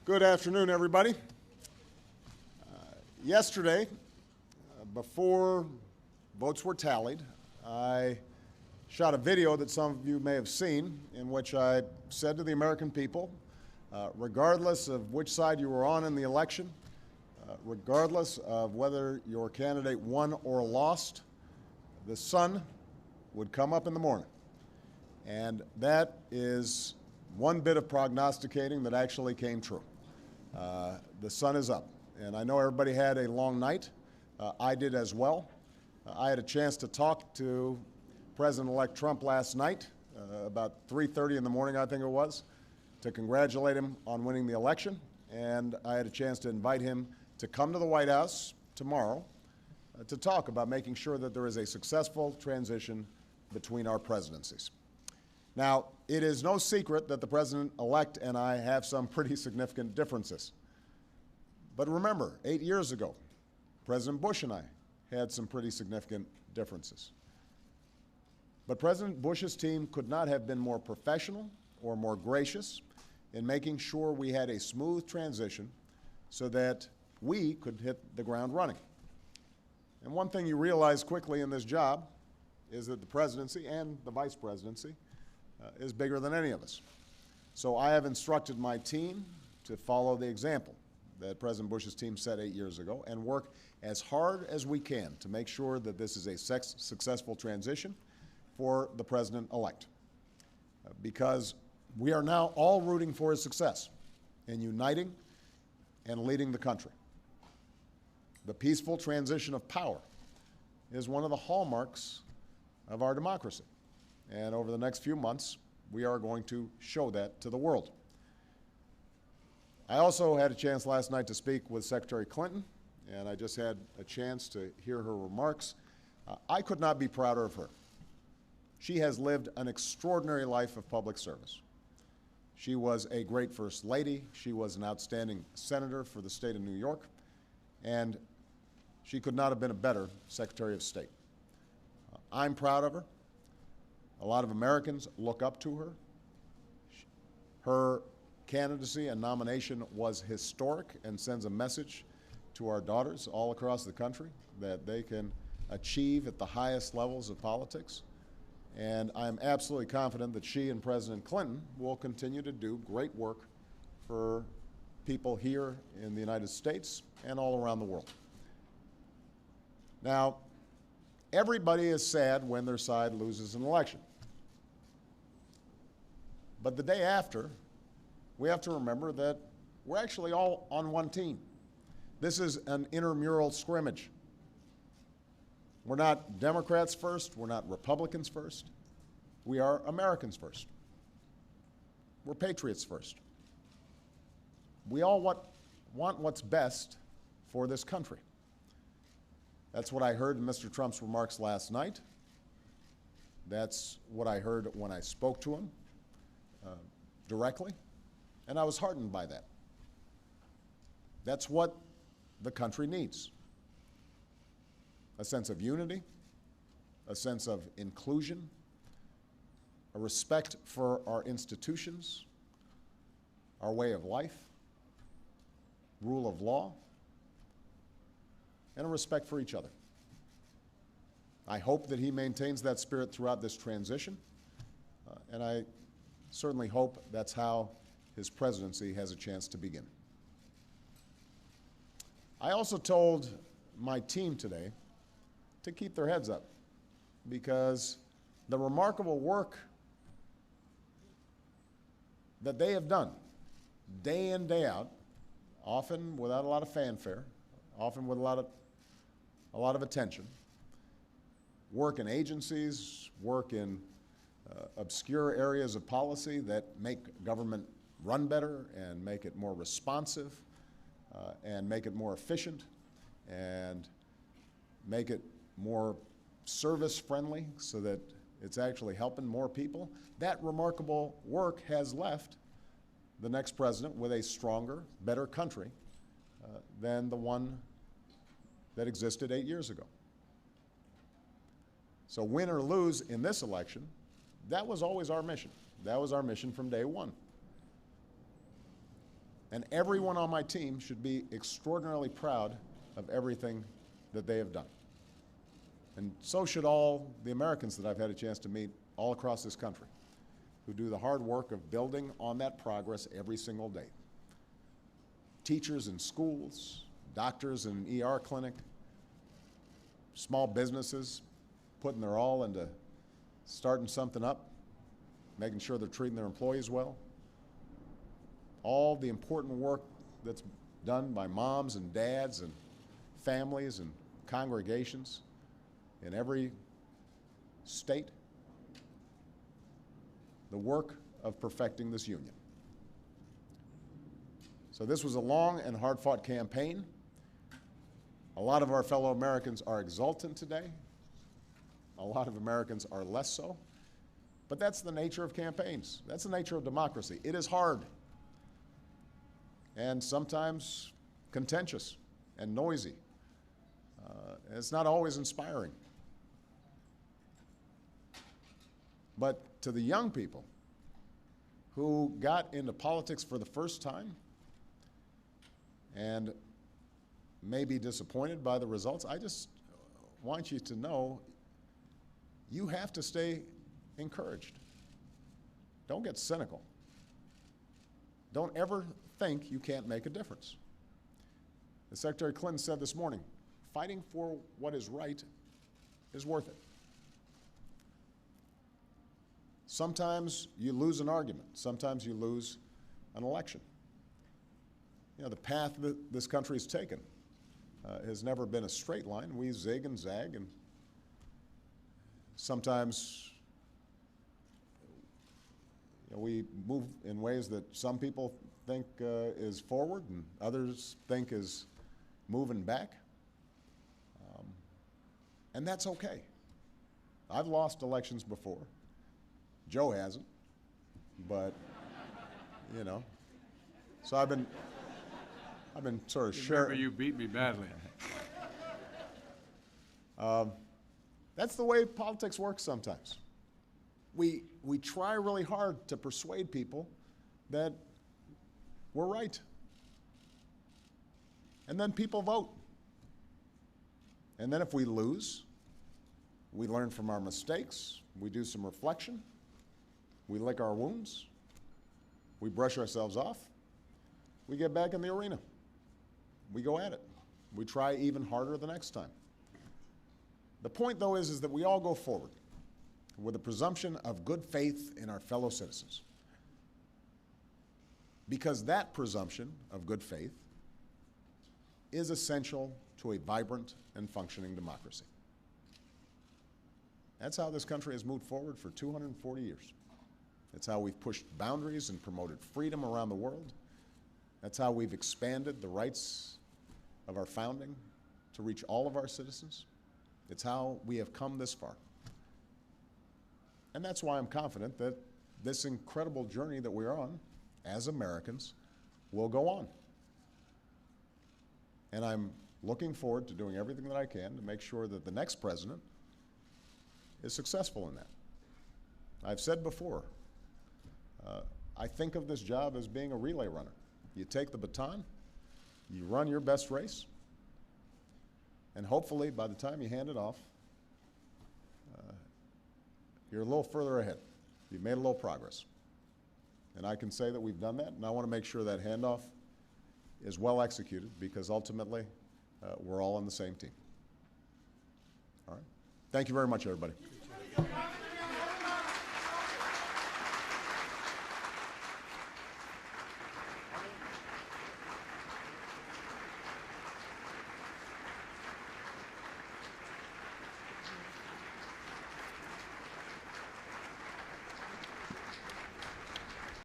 Good afternoon, everybody. Yesterday, before votes were tallied, I shot a video that some of you may have seen in which I said to the American people, regardless of which side you were on in the election, regardless of whether your candidate won or lost, the sun would come up in the morning. And that is one bit of prognosticating that actually came true. The sun is up. And I know everybody had a long night. I did as well. I had a chance to talk to President-elect Trump last night, about 3:30 in the morning, I think it was, to congratulate him on winning the election. And I had a chance to invite him to come to the White House tomorrow to talk about making sure that there is a successful transition between our presidencies. Now, it is no secret that the President-elect and I have some pretty significant differences. But remember, 8 years ago, President Bush and I had some pretty significant differences. But President Bush's team could not have been more professional or more gracious in making sure we had a smooth transition so that we could hit the ground running. And one thing you realize quickly in this job is that the presidency and the vice presidency is bigger than any of us. So I have instructed my team to follow the example that President Bush's team set 8 years ago and work as hard as we can to make sure that this is a successful transition for the president-elect. Because we are now all rooting for his success in uniting and leading the country. The peaceful transition of power is one of the hallmarks of our democracy. And over the next few months, we are going to show that to the world. I also had a chance last night to speak with Secretary Clinton, and I just had a chance to hear her remarks. I could not be prouder of her. She has lived an extraordinary life of public service. She was a great First Lady. She was an outstanding senator for the state of New York, and she could not have been a better Secretary of State. I'm proud of her. A lot of Americans look up to her. Her candidacy and nomination was historic and sends a message to our daughters all across the country that they can achieve at the highest levels of politics. And I'm absolutely confident that she and President Clinton will continue to do great work for people here in the United States and all around the world. Now, everybody is sad when their side loses an election. But the day after, we have to remember that we're actually all on one team. This is an intramural scrimmage. We're not Democrats first, we're not Republicans first. We are Americans first. We're patriots first. We all want what's best for this country. That's what I heard in Mr. Trump's remarks last night. That's what I heard when I spoke to him directly, and I was heartened by that. That's what the country needs. A sense of unity, a sense of inclusion, a respect for our institutions, our way of life, rule of law, and a respect for each other. I hope that he maintains that spirit throughout this transition, and I certainly hope that's how his presidency has a chance to begin. I also told my team today to keep their heads up because the remarkable work that they have done day in, day out, often without a lot of fanfare, often with a lot of attention, work in agencies, work in obscure areas of policy that make government run better and make it more responsive and make it more efficient and make it more service-friendly so that it's actually helping more people. That remarkable work has left the next president with a stronger, better country than the one that existed 8 years ago. So win or lose in this election, that was always our mission. That was our mission from day one. And everyone on my team should be extraordinarily proud of everything that they have done. And so should all the Americans that I've had a chance to meet all across this country, who do the hard work of building on that progress every single day. Teachers in schools, doctors in an ER clinic, small businesses putting their all into starting something up, making sure they're treating their employees well. All the important work that's done by moms and dads and families and congregations in every state. The work of perfecting this union. So this was a long and hard-fought campaign. A lot of our fellow Americans are exultant today. A lot of Americans are less so. But that's the nature of campaigns. That's the nature of democracy. It is hard and sometimes contentious and noisy. It's not always inspiring. But to the young people who got into politics for the first time and may be disappointed by the results, I just want you to know you have to stay encouraged. Don't get cynical. Don't ever think you can't make a difference. As Secretary Clinton said this morning, fighting for what is right is worth it. Sometimes you lose an argument. Sometimes you lose an election. You know, the path that this country has taken has never been a straight line. We zig and zag, and sometimes we move in ways that some people think is forward and others think is moving back. And that's okay. I've lost elections before. Joe hasn't, but, you know. So I've been sort of sharing. Remember, you beat me badly. That's the way politics works sometimes. We try really hard to persuade people that we're right. And then people vote. And then if we lose, we learn from our mistakes, we do some reflection, we lick our wounds, we brush ourselves off, we get back in the arena. We go at it. We try even harder the next time. The point, though, is that we all go forward with a presumption of good faith in our fellow citizens. Because that presumption of good faith is essential to a vibrant and functioning democracy. That's how this country has moved forward for 240 years. That's how we've pushed boundaries and promoted freedom around the world. That's how we've expanded the rights of our founding to reach all of our citizens. It's how we have come this far. And that's why I'm confident that this incredible journey that we're on as Americans will go on. And I'm looking forward to doing everything that I can to make sure that the next president is successful in that. I've said before, I think of this job as being a relay runner. You take the baton, you run your best race, and hopefully by the time you hand it off, you're a little further ahead. You've made a little progress. And I can say that we've done that, and I want to make sure that handoff is well executed because ultimately we're all on the same team. All right? Thank you very much, everybody.